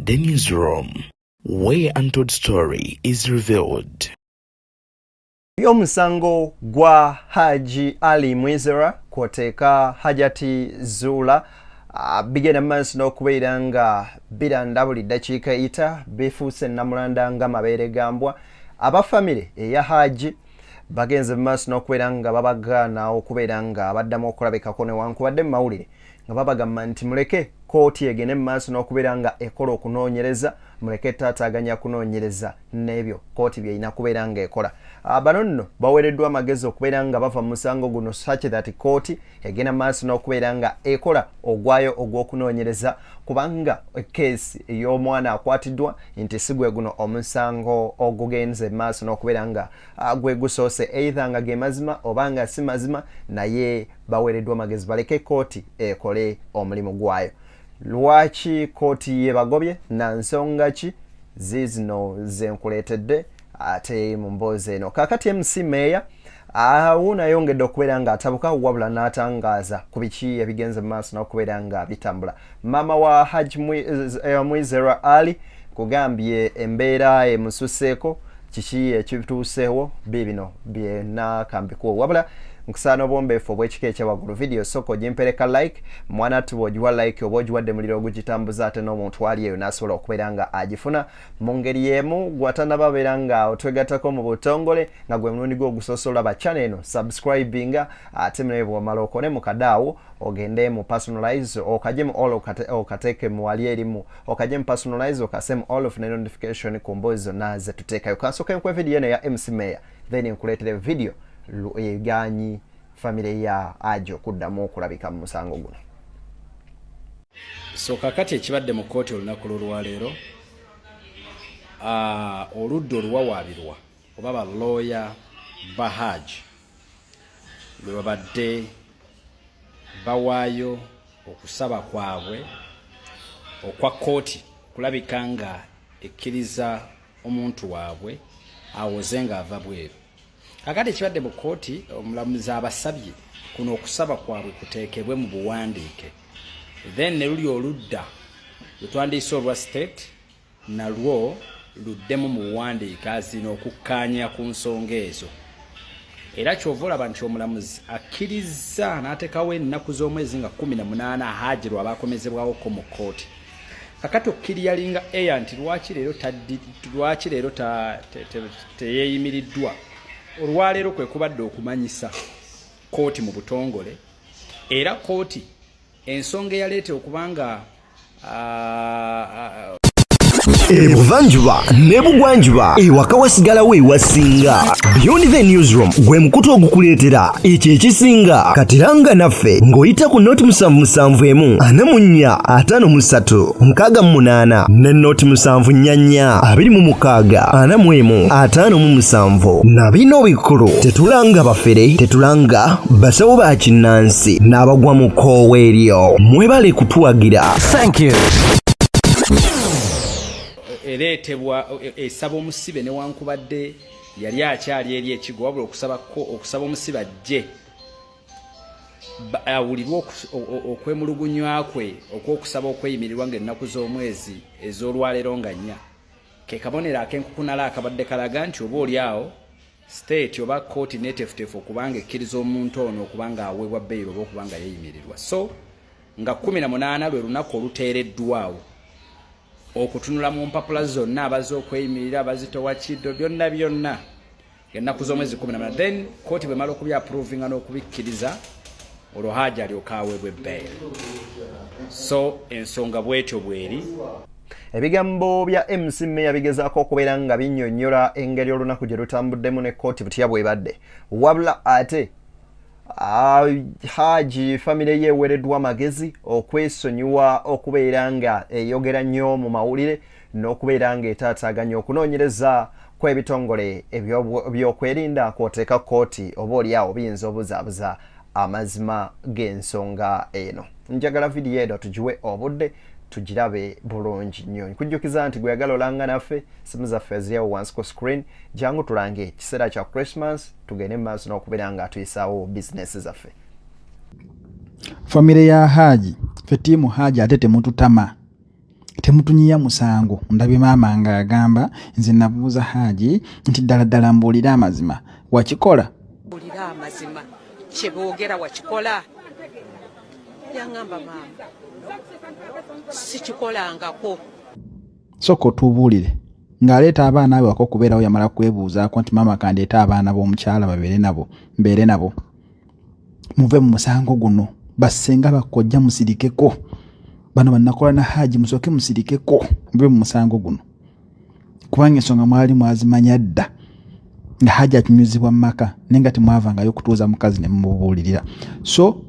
The newsroom, where untold story is revealed. Musango gwa haji ali mwizera kwoteka hajati zula bigenda mansi n'okubeera nga biranda buli dakiika ita bifuuse namulanda nga mabeere gambwa abafamile eya haji bagenze mansi n'okubeera nga babagaana okubeera nga baddamu okulabikako newankubadde mu mawulire nga babagamba nti muleke kooti egende mansi n'okubeera nga ekola okunoonyereza muleke taataaganya kunoonyereza n'ebyo kooti byerina kubeera nga ekola. Bano nno baweereddwa amagezi okubeera nga bava mu musango guno such that kooti egenda maaso n'okubeera nga ekola ogwayo ogw'okunoonyereza kubanga keesi ey'omwana akwatiddwa nti si gwe guno omusango ogugenze maaso n'okubeera nga gwe gusoose either nga ge mazima oba nga si mazima, naye baweereddwa amagezi baleke kooti ekole omulimu gwayo. Lwaki kooti yebagobye na nsonga ki zizino zenkuleetedde ate mu mboozi eno. Kakati MC Meya awuuna yongedde okubeera nga atabuka wabula n'atangaaza ku biki ebigenze mu maaso n'okubeera nga bitambula. Maama wa Haji Mwizera Ali kugambye embeera emususeeko kiki ekituuseewo bibino byenakambikuwa wabula nkusaana obwombeefu obw'ekika ekyawaggulu video soko gimpereka like mwana tuba ogiwa like oba ogiwadde muliro ogugitambuza ate n'omuntu ali eyo n'asobola okubeera nga agifuna mu ngeri y'emu gwatanaba beera nga otwegattako mu butongole nga gwe mulundi gwe ogusosola ba channel eno subscribinga ate naye bw'omala okone mu kadaawo ogende mu personalize okaje mu all okateeke mu wali erimu okaje mu personalize okase mu all of the notification ku mboozi zonna ze tuteekayo. Kansooka enkwe video eno ya MC Meya then nkuleetere video eganyi family ya Ajo okuddamu okulabika mu musango guno. So kakati ekibadde mu kooti olunaku lwaleero oludda oluwawaabirwa oba balooya ba Haji lwe babadde bawaayo okusaba kwabwe okwa kooti kulabika nga ekkiriza omuntu waabwe awoze nga ava bweru. Kakati ekibadde mu kooti omulamuzi abasabye kuno okusaba kwabwe kuteekebwe mu buwandiike, then ne luli oludda lutwandiise olwa state nalwo luddemu mu buwandiike azina okukkaanya ku nsonga ezo. Era kyova olaba nti omulamuzi akkiriza n'ateekawo ennaku z'omwezi nga 18 Haji lw'abakomezebwawoko mu kooti. Kakati okkiriya linga eya nti lwaki leero teyeeyimiriddwa olwaleero kwe kubadde okumanyisa kooti mu butongole, era kooti ensonga eyaleeta okubanga Ebuvanjuba nebugwanjuba ewaka wasigalawo ewasinga. Beyond the newsroom gwe mukutu ogukuleetera ekyo ekisinga katiranga naffe ng'oyita ku noti 771 44 53 ne noti 744 26 45 na bino bikulu tetulanga bafere tetulanga basawo ba kinnansi n'abagwa mu koowa eryo. Mwebale kutuwagira. Thank you. Ereetebwa esaba omusibe newankubadde yali akyali eri ekigo wabula okusaba omusibe ajje awulirwa okwemulugunywa kwe okwokusaba okweyimirirwa ng'ennaku z'omwezi ez'olwaleero nga 4 ke kabonero ak'enkukunala akabadde kalaga nti oba oli awo state oba kooti netefutefu okubanga ekkiriza omuntu ono okubanga aweebwa beyiro oba okubanga yeeyimirirwa. So nga 18 lwe lunaku oluteereddwawo okutunula mu mpapula zonna abaze okweyimirira abazitowa kiddo byonna ennaku z'omwezi 18 then kooti bwemala okubya approvinga n'okubikkiriza olwo Haji alyoka aweebwe bail. So ensonga bwetyo bweri. Ebigambo bya MC Meya bigezaako okubeera nga binnyonnyola engeri olunaku gye lutambuddemu ne kooti butya bwebadde, wabula ate Haji family ye eweereddwa amagezi okwesonyiwa okubeera nga eyogera nnyo mu mawulire n'okubeera nga etaataaganya okunoonyereza kw'ebitongole ebyokwerinda kw'oteeka kooti oba oliawo biyinza obuzaabuza amazima g'ensonga eno. Njagala vidiyo edo tugiwe obudde tugirabe bulungi nnyo. Nkujjukiza nti gwe yagala olanga naffe simu zaffe eziriawo wansi ku screen, jangu tulange ekiseera kya Christmas tugende mu maaso n'okubeera nga tuyisaawo business zaffe. Famire ya Haji ffe ttiimu Haji ate temututama temutunyiya musango. Ndabye maama nga agamba nze nabuuza Haji nti ddala mbuulira amazima wakikola. Mbuulira amazima kye boogera wakikola. Yangamba maama sikikolangako. Sooka otubuulire ng'aleeta abaana abe wako okubeerawo yamala kwebuuzaako nti maama kandeeta abaana b'omukyala mbeere nabo. Muve mu musango guno. Bassenga bakojja musirikeko. Bano bannakola na Haji musooke musirikeko. Muve mu musango guno. Kubanga ensonga mwali mwazimanya dda nga Haji akinyuzibwa mu maka naye nga temwavangayo kutuuza mukazi ne mumubuulirira. So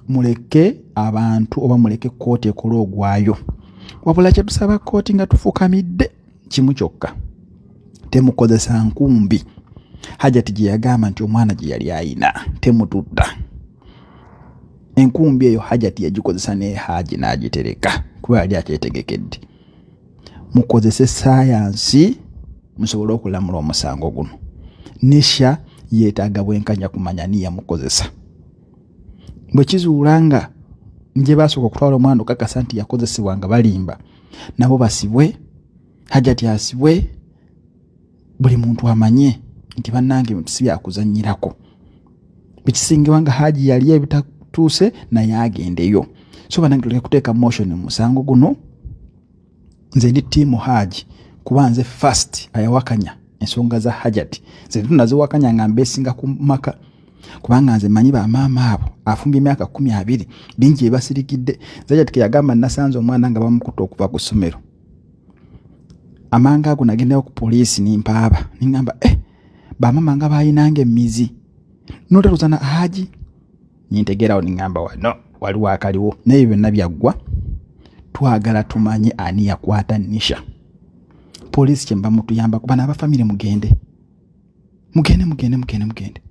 muleke abantu oba muleke kooti ekola ogwaayo. Wabula kye tusaba kooti nga tufukamidde kimu kyokka. Temukozesa nkumbi. Hajati gye yagamba nti omwana gye yali ayina temututta. Enkumbi eyo Hajati yagikozesa ne Haji n'agitereka kuba yali akyetegekedde. Mukozese sayansi musobole okulamula omusango guno. Nisha yeetaaga bwenkanya kumanya niya mukozesa. Bwe kizuulanga nje basooka okutwala omwana okakasa nti yakozesebwa nga balimba nabo basibwe, Hajati asibwe, buli muntu amanye nti bannange bintu si byakuzannyirako. Bikisingiwa nga Haji yali ebitatuuse naye agendeyo. So bannange tuleke kuteeka motion mu musango guno. Nze ndi tiimu Haji kuba nze first ayawakanya ensonga za Hajati. Nze tunaziwakanya nga mbeesinga ku maka. Kubanga nze manyi ba maama abo afumbye emyaka 12 bingi ebasirikidde. Hajati yagamba nasanze omwana nga bamukuta okuva ku ssomero. Amanga ago nagendayo ku poliisi nimpaaba. Ningamba ba maama nga bayinanga emizi. Notaluza na Haji. Nintegeerawo ningamba wano waliwo akaliwo. Naye byonna byaggwa. Twagala tumanye ani yakwata Nisha. Poliisi kyemba mutuyamba kubana aba family mugende. Mugende.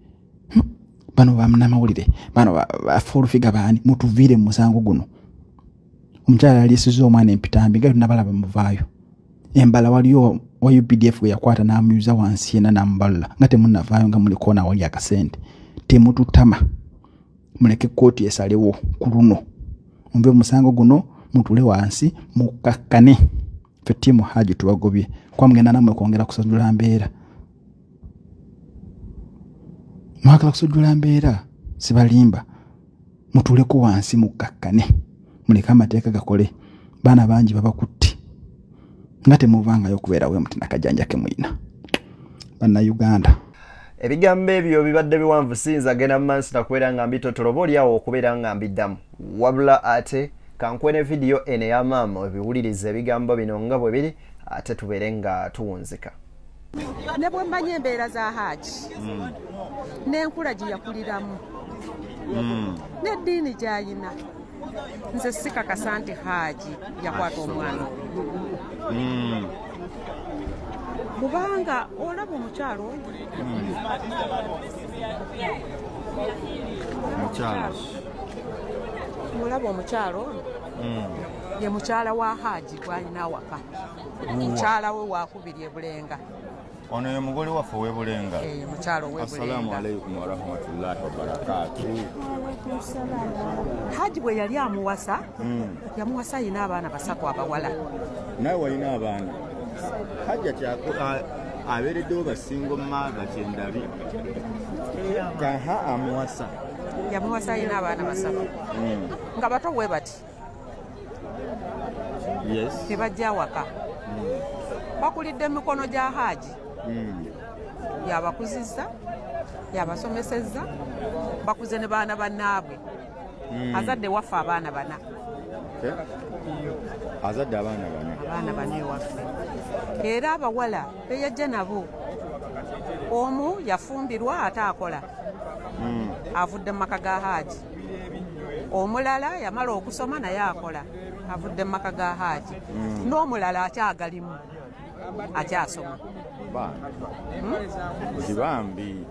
Bano bamnamawulire. Bano bafulufiga baani mutuvire mu musango guno. Omukyala alisizo omwana empitambi nga tunabala bamuvaayo. Embala waliyo wa UPDF yakwata n'amuyuza wansi yena n'amuballa nga temunnavaayo nga muli koona wali akasente. Temututama. Muleke kooti esalewo ku luno. Muve musango guno mutule wansi mukakkane. Ffe ttiimu Haji tubagobye kwa mugenda namwe kwongera kusajula mbeera. Mwakala kusajula mbeera sibalimba. Mutule ku wansi mukakkane. Muleke amateeka gakole. Baana bangi babakutti. Nga temuvangayo kubeerawo mutina kajanja ke mwina. Banna Uganda. Ebigambo ebyo bibadde biwanvu sinza genda mansi nakubeera nga mbitotoloba oliawo okubeera nga mbiddamu. Wabula ate kankwene video ene ya maama ebiwuliriza ebigambo bino nga bwe biri ate tubeere nga tuwunzika. Ne bwe mmanyi embeera za Haji n'enkula gye yakuliramu n'eddiini gy'ayina nze sikakasa nti Haji yakwata omwana. Kubanga olaba omukyalo oyo mulaba omukyalo oyo ye mukyala wa Haji gwalina awaka. Mukyala we wakubiri e Bulenga. Ono ye mugole waffe w'e Bulenga. Mukyalo w'e Bulenga. Assalamu alaikum wa rahmatullahi wa barakatuh. Haji bwe yali amuwasa yamuwasa ayina abaana 3 abawala. Naye walina abaana. Hajati abeereddewo basingo maaga kyendabi. Kaha amuwasa. Yamuwasa ayina abaana 3. Nga bato bwe bati. Yes. Tebajja waka. Bakulidde emikono gya Haji. Yabakuzizza, yabasomesezza, bakuze ne baana bannaabwe. Azadde waffe abaana 4. Azadde abaana 4. Abaana 4 waffe. Era abawala beyajja nabo. Omu yafumbirwa ate akola. Avudde mu maka ga Haji. Omulala yamala okusoma naye akola. Avudde mu maka ga Haji. N'omulala akyagalimu. Akyasoma. Zibambi.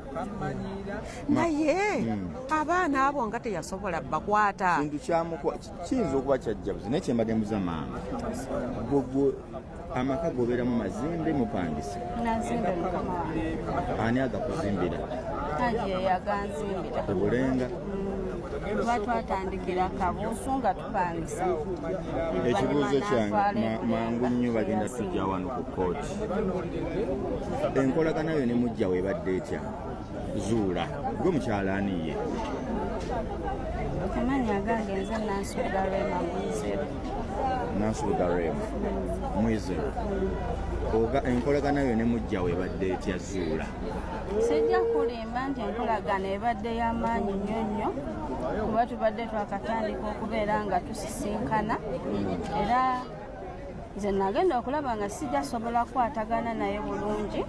Naye abaana abo nga teyasobola bakwata. Kintu kiyinza okuba kyajjabuzi naye kyembadde mbuza maama. Gwe amaka gobeeramu mazimbe mupangisa. Nazimbe mukama wange. Ani agakuzimbira? Haji yaganzimbira. E Bulenga. tuba twatandikira kabuusu nga tupangisa. Ekibuuzo kyange mangu nnyo bagenda tujja wano ku kkooti. Enkolagana yo ne mujja webadde etya? Zuula gwe mukyala aniye? Amanya gange nze Nansuuda Rema Mwizero. Nansuuda Rema Mwizero. Enkolagana yo ne mujja webadde etya Zuula? Sijja kulimba nti enkolagana ebadde y'amaanyi nnyo nnyo kuba tubadde twakatandika okubeera nga tusisinkana era nze nagenda okulaba nga sijja sobola kukwatagana naye bulungi.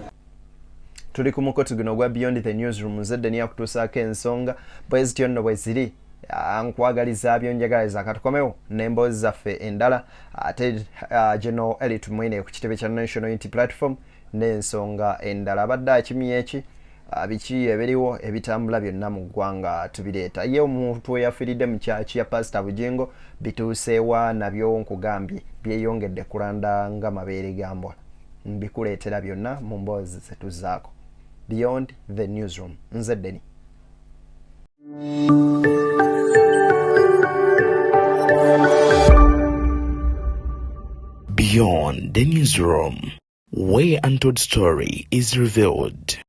Tuli ku mukoti guno gwa Beyond the Newsroom, nzedde niyo akutuusaako ensonga bwe zityo nno bwe ziri. Nkwagaliza byonjagaliza katukomewo n'emboozi zaffe endala ate General Elite Mwine ku kitebe kya National Unity Platform n'ensonga endala. Abadde akimye eki biki ebiriwo ebitambula byonna mu ggwanga tubireeta. Ye omuntu eyafiiridde mu kyaki ya Pastor Bugingo bituuseewa nabyo nkugambye byeyongedde kulanda nga mabeere gambwa. Mbikuleetera byonna mu mboozi zetuzaako. Beyond the Newsroom, nzeddeni. Beyond the Newsroom, where untold story is revealed.